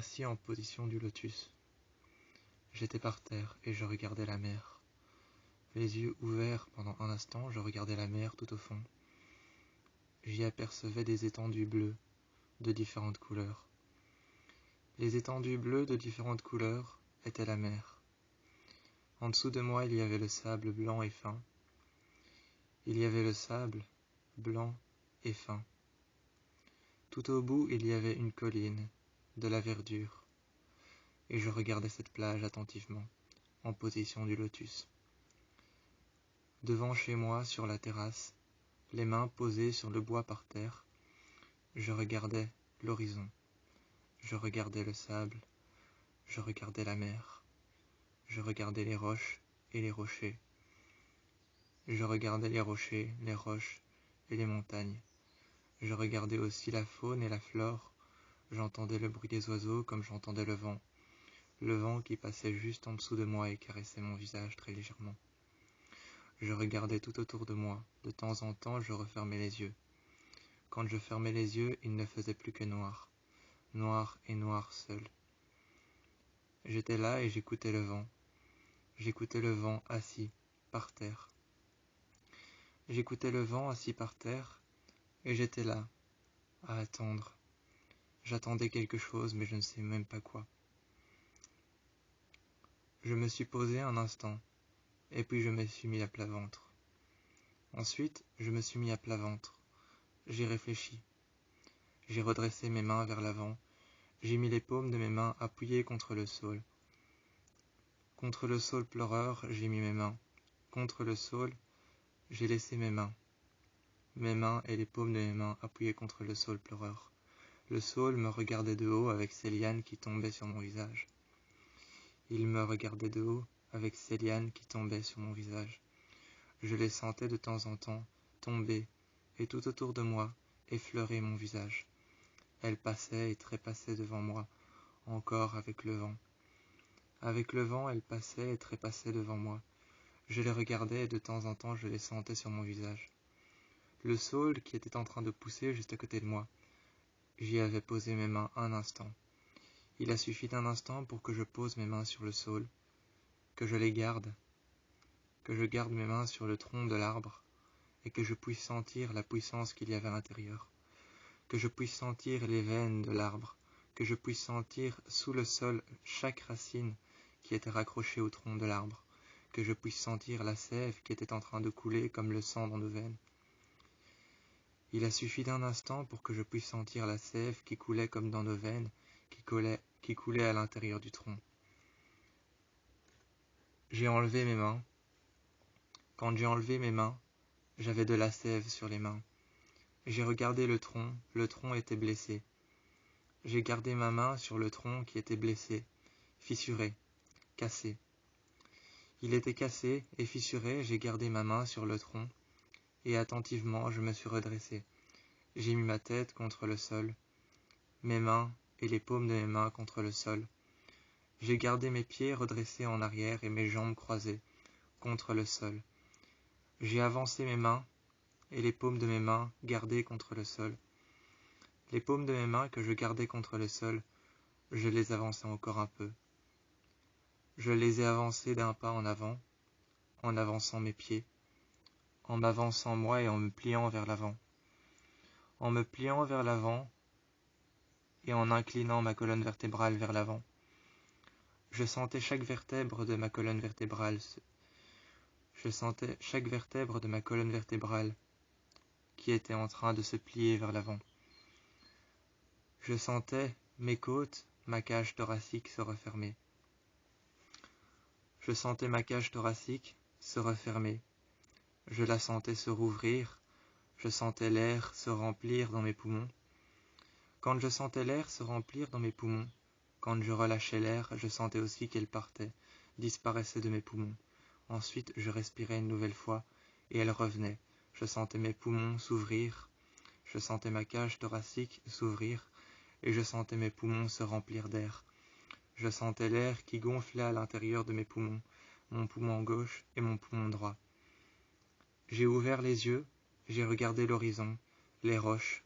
assis en position du lotus. J'étais par terre et je regardais la mer. Les yeux ouverts pendant un instant, je regardais la mer tout au fond. J'y apercevais des étendues bleues de différentes couleurs. Les étendues bleues de différentes couleurs étaient la mer. En dessous de moi, il y avait le sable blanc et fin. Il y avait le sable blanc et fin. Tout au bout, il y avait une colline, de la verdure, et je regardais cette plage attentivement, en position du lotus. Devant chez moi, sur la terrasse, les mains posées sur le bois par terre, je regardais l'horizon, je regardais le sable, je regardais la mer, je regardais les roches et les rochers, je regardais les rochers, les roches et les montagnes. Je regardais aussi la faune et la flore, j'entendais le bruit des oiseaux comme j'entendais le vent qui passait juste en dessous de moi et caressait mon visage très légèrement. Je regardais tout autour de moi, de temps en temps je refermais les yeux. Quand je fermais les yeux, il ne faisait plus que noir, noir et noir seul. J'étais là et j'écoutais le vent assis, par terre. J'écoutais le vent assis par terre, et j'étais là, à attendre. J'attendais quelque chose, mais je ne sais même pas quoi. Je me suis posé un instant, et puis je me suis mis à plat ventre. Ensuite, je me suis mis à plat ventre. J'ai réfléchi. J'ai redressé mes mains vers l'avant. J'ai mis les paumes de mes mains appuyées contre le saule. Contre le saule pleureur, j'ai mis mes mains. Contre le saule, j'ai laissé mes mains. Mes mains et les paumes de mes mains appuyées contre le saule pleureur. Le saule me regardait de haut avec ses lianes qui tombaient sur mon visage. Il me regardait de haut avec ses lianes qui tombaient sur mon visage. Je les sentais de temps en temps tomber, et tout autour de moi, effleurer mon visage. Elles passaient et trépassaient devant moi, encore avec le vent. Avec le vent, elles passaient et trépassaient devant moi. Je les regardais et de temps en temps je les sentais sur mon visage. Le saule qui était en train de pousser juste à côté de moi. J'y avais posé mes mains un instant. Il a suffi d'un instant pour que je pose mes mains sur le saule, que je les garde, que je garde mes mains sur le tronc de l'arbre, et que je puisse sentir la puissance qu'il y avait à l'intérieur, que je puisse sentir les veines de l'arbre, que je puisse sentir sous le sol chaque racine qui était raccrochée au tronc de l'arbre, que je puisse sentir la sève qui était en train de couler comme le sang dans nos veines. Il a suffi d'un instant pour que je puisse sentir la sève qui coulait comme dans nos veines, qui coulait à l'intérieur du tronc. J'ai enlevé mes mains. Quand j'ai enlevé mes mains, j'avais de la sève sur les mains. J'ai regardé le tronc était blessé. J'ai gardé ma main sur le tronc qui était blessé, fissuré, cassé. Il était cassé et fissuré, j'ai gardé ma main sur le tronc, et attentivement je me suis redressé. J'ai mis ma tête contre le sol, mes mains et les paumes de mes mains contre le sol. J'ai gardé mes pieds redressés en arrière et mes jambes croisées contre le sol. J'ai avancé mes mains et les paumes de mes mains gardées contre le sol. Les paumes de mes mains que je gardais contre le sol, je les avançais encore un peu. Je les ai avancées d'un pas en avant, en avançant mes pieds, en m'avançant moi et en me pliant vers l'avant. En me pliant vers l'avant et en inclinant ma colonne vertébrale vers l'avant. Je sentais chaque vertèbre de ma colonne vertébrale. Je sentais chaque vertèbre de ma colonne vertébrale qui était en train de se plier vers l'avant. Je sentais mes côtes, ma cage thoracique se refermer. Je sentais ma cage thoracique se refermer. Je la sentais se rouvrir. Je sentais l'air se remplir dans mes poumons. Quand je sentais l'air se remplir dans mes poumons, quand je relâchais l'air, je sentais aussi qu'elle partait, disparaissait de mes poumons. Ensuite, je respirais une nouvelle fois, et elle revenait. Je sentais mes poumons s'ouvrir, je sentais ma cage thoracique s'ouvrir, et je sentais mes poumons se remplir d'air. Je sentais l'air qui gonflait à l'intérieur de mes poumons, mon poumon gauche et mon poumon droit. J'ai ouvert les yeux, j'ai regardé l'horizon, les roches,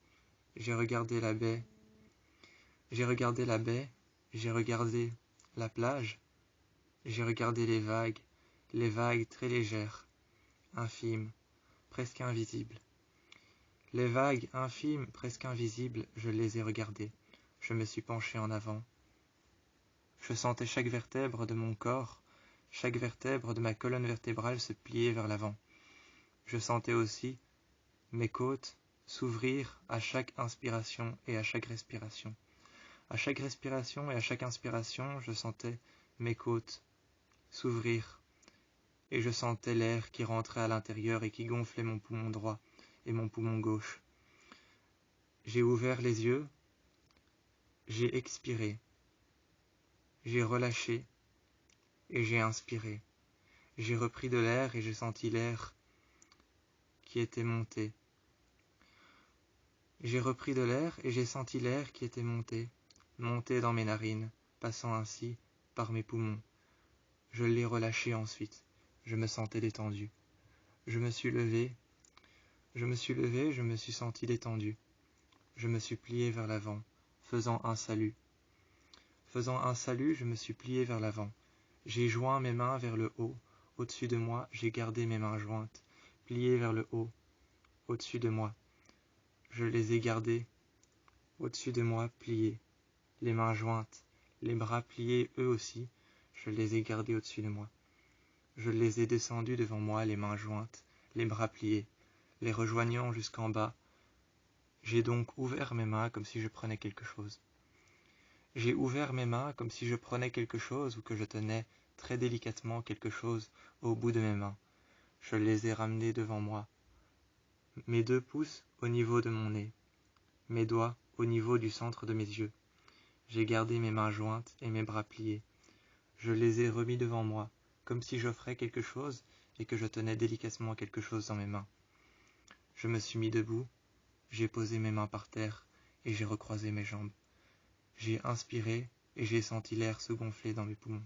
j'ai regardé la baie, J'ai regardé la plage, j'ai regardé les vagues très légères, infimes, presque invisibles. Les vagues infimes, presque invisibles, je les ai regardées. Je me suis penché en avant. Je sentais chaque vertèbre de mon corps, chaque vertèbre de ma colonne vertébrale se plier vers l'avant. Je sentais aussi mes côtes s'ouvrir à chaque inspiration et à chaque respiration. À chaque respiration et à chaque inspiration, je sentais mes côtes s'ouvrir et je sentais l'air qui rentrait à l'intérieur et qui gonflait mon poumon droit et mon poumon gauche. J'ai ouvert les yeux, j'ai expiré, j'ai relâché et j'ai inspiré. J'ai repris de l'air et j'ai senti l'air qui était monté. J'ai repris de l'air et j'ai senti l'air qui était monté dans mes narines, passant ainsi par mes poumons. Je l'ai relâché ensuite. Je me sentais détendu. Je me suis levé, je me suis senti détendu. Je me suis plié vers l'avant, faisant un salut. Faisant un salut, je me suis plié vers l'avant. J'ai joint mes mains vers le haut. Au-dessus de moi, j'ai gardé mes mains jointes, pliées vers le haut, au-dessus de moi. Je les ai gardées, au-dessus de moi, pliées, les mains jointes, les bras pliés eux aussi, je les ai gardés au-dessus de moi. Je les ai descendus devant moi, les mains jointes, les bras pliés, les rejoignant jusqu'en bas. J'ai donc ouvert mes mains comme si je prenais quelque chose. J'ai ouvert mes mains comme si je prenais quelque chose ou que je tenais très délicatement quelque chose au bout de mes mains. Je les ai ramenés devant moi. Mes 2 pouces au niveau de mon nez, mes doigts au niveau du centre de mes yeux. J'ai gardé mes mains jointes et mes bras pliés. Je les ai remis devant moi, comme si j'offrais quelque chose et que je tenais délicatement quelque chose dans mes mains. Je me suis mis debout, j'ai posé mes mains par terre et j'ai recroisé mes jambes. J'ai inspiré et j'ai senti l'air se gonfler dans mes poumons.